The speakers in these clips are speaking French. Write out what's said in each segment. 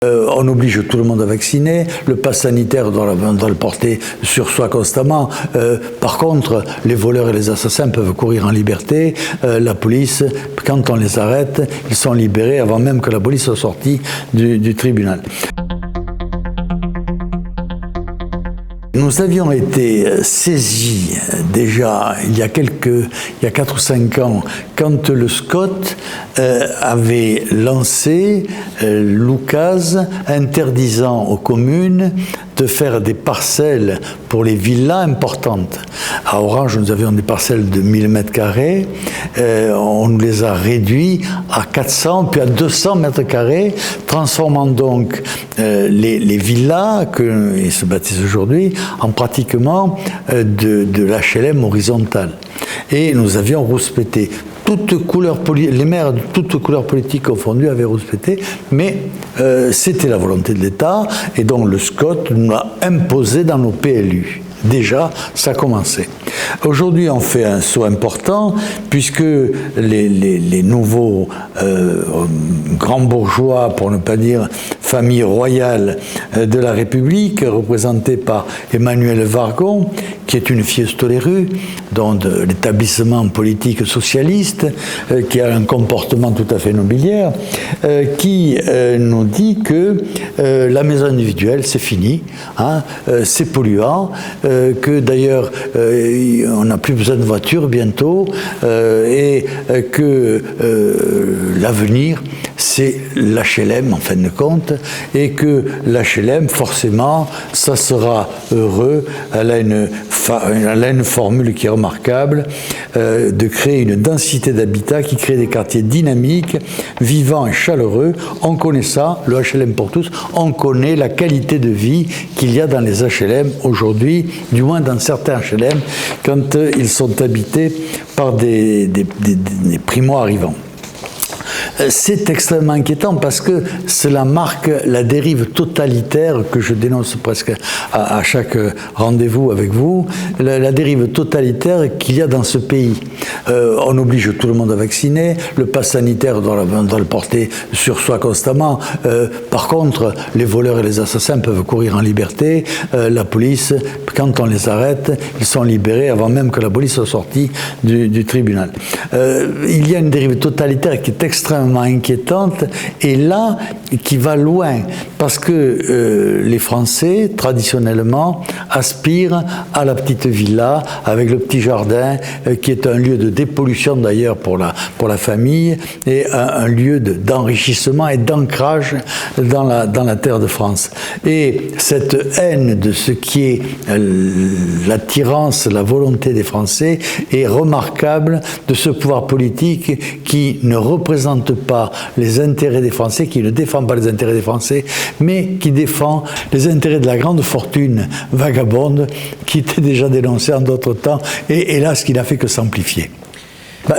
On oblige tout le monde à vacciner, le pass sanitaire doit le porter sur soi constamment. Par contre, les voleurs et les assassins peuvent courir en liberté. La police, quand on les arrête, ils sont libérés avant même que la police soit sortie du tribunal. Nous avions été saisis déjà il y a 4 ou 5 ans, quand le SCOT avait lancé l'oukase interdisant aux communes de faire des parcelles pour les villas importantes. À Orange, nous avions des parcelles de 1000 m², on nous les a réduits à 400 puis à 200 m², transformant donc les villas qui se bâtissent aujourd'hui en pratiquement de l'HLM horizontale. Et nous avions rouspété. Les maires de toutes couleurs politiques confondues avaient rouspété, mais c'était la volonté de l'État, et donc le SCOT nous l'a imposé dans nos PLU. Déjà, ça commençait. Aujourd'hui, on fait un saut important, puisque les nouveaux grands bourgeois, pour ne pas dire famille royale de la République, représentée par Emmanuelle Wargon, qui est une filleuse tolérue, dont de l'établissement politique socialiste, qui a un comportement tout à fait nobiliaire, qui nous dit que la maison individuelle, c'est fini, hein, c'est polluant, que d'ailleurs on n'a plus besoin de voiture bientôt, et que l'avenir, c'est l'HLM en fin de compte, et que l'HLM, forcément, ça sera heureux. Elle a une formule qui est remarquable, de créer une densité d'habitat qui crée des quartiers dynamiques, vivants et chaleureux. On connaît ça, le HLM pour tous, on connaît la qualité de vie qu'il y a dans les HLM aujourd'hui, du moins dans certains HLM, quand ils sont habités par des primo-arrivants. C'est extrêmement inquiétant parce que cela marque la dérive totalitaire que je dénonce presque à chaque rendez-vous avec vous, la dérive totalitaire qu'il y a dans ce pays. On oblige tout le monde à vacciner, le pass sanitaire doit le porter sur soi constamment. Par contre, les voleurs et les assassins peuvent courir en liberté. La police, quand on les arrête, ils sont libérés avant même que la police soit sortie du tribunal. Il y a une dérive totalitaire qui est extrêmement inquiétante, et là, qui va loin, parce que les Français, traditionnellement, aspirent à la petite villa, avec le petit jardin, qui est un lieu de dépollution d'ailleurs pour la famille, et un lieu d'enrichissement et d'ancrage dans la terre de France. Et cette haine de ce qui est l'attirance, la volonté des Français, est remarquable de ce pouvoir politique qui ne représente pas les intérêts des Français, qui ne défend pas les intérêts des Français, mais qui défend les intérêts de la grande fortune vagabonde qui était déjà dénoncée en d'autres temps, et hélas, qui n'a fait que s'amplifier.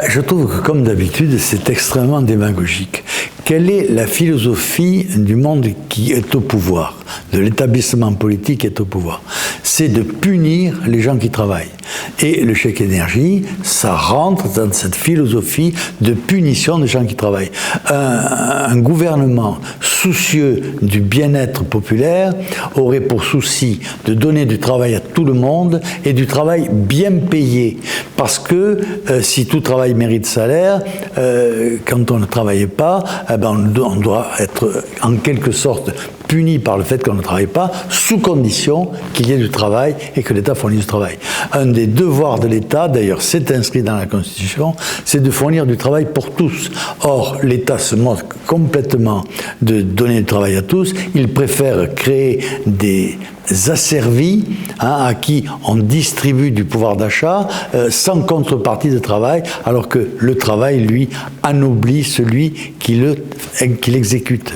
Je trouve que, comme d'habitude, c'est extrêmement démagogique. Quelle est la philosophie du monde qui est au pouvoir, de l'établissement politique qui est au pouvoir? C'est de punir les gens qui travaillent. Et le chèque énergie, ça rentre dans cette philosophie de punition des gens qui travaillent. Un gouvernement soucieux du bien-être populaire aurait pour souci de donner du travail à tout le monde, et du travail bien payé. Parce que si tout travail mérite salaire, quand on ne travaille pas, on doit être en quelque sorte puni par le fait qu'on ne travaille pas, sous condition qu'il y ait du travail et que l'État fournisse du travail. Un des devoirs de l'État, d'ailleurs c'est inscrit dans la Constitution, c'est de fournir du travail pour tous. Or, l'État se moque complètement de donner du travail à tous. Il préfère créer des asservis, à qui on distribue du pouvoir d'achat sans contrepartie de travail, alors que le travail, lui, anoblit celui qui l'exécute.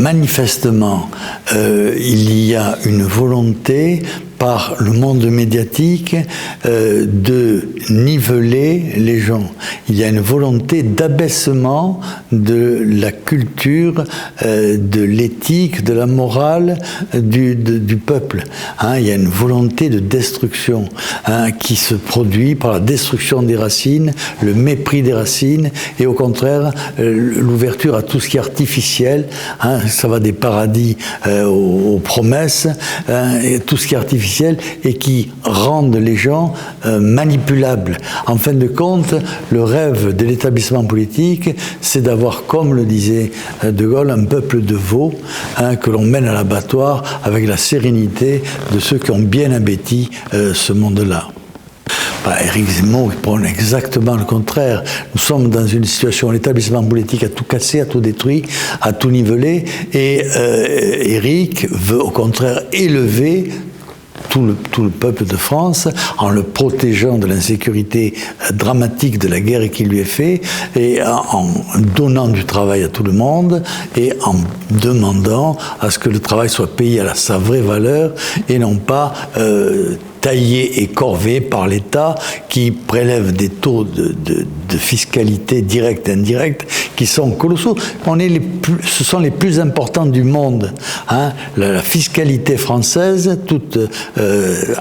Manifestement, il y a une volonté par le monde médiatique de niveler les gens. Il y a une volonté d'abaissement de la culture, de l'éthique, de la morale du peuple. Il y a une volonté de destruction qui se produit par la destruction des racines, le mépris des racines et au contraire l'ouverture à tout ce qui est artificiel. Ça va des paradis aux promesses, et tout ce qui est artificiel et qui rendent les gens manipulables. En fin de compte, le rêve de l'établissement politique, c'est d'avoir, comme le disait De Gaulle, un peuple de veaux que l'on mène à l'abattoir avec la sérénité de ceux qui ont bien abêti ce monde-là. Éric Zemmour prône exactement le contraire. Nous sommes dans une situation où l'établissement politique a tout cassé, a tout détruit, a tout nivelé, et Éric veut au contraire élever tout le peuple de France en le protégeant de l'insécurité dramatique de la guerre qui lui est faite et en donnant du travail à tout le monde et en demandant à ce que le travail soit payé à sa vraie valeur et non pas taillé et corvé par l'État qui prélève des taux de fiscalité directe et indirecte qui sont colossaux. Ce sont les plus importants du monde. La fiscalité française, toute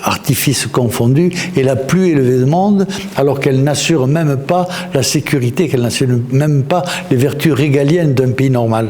artifice confondu, est la plus élevée du monde alors qu'elle n'assure même pas la sécurité, qu'elle n'assure même pas les vertus régaliennes d'un pays normal.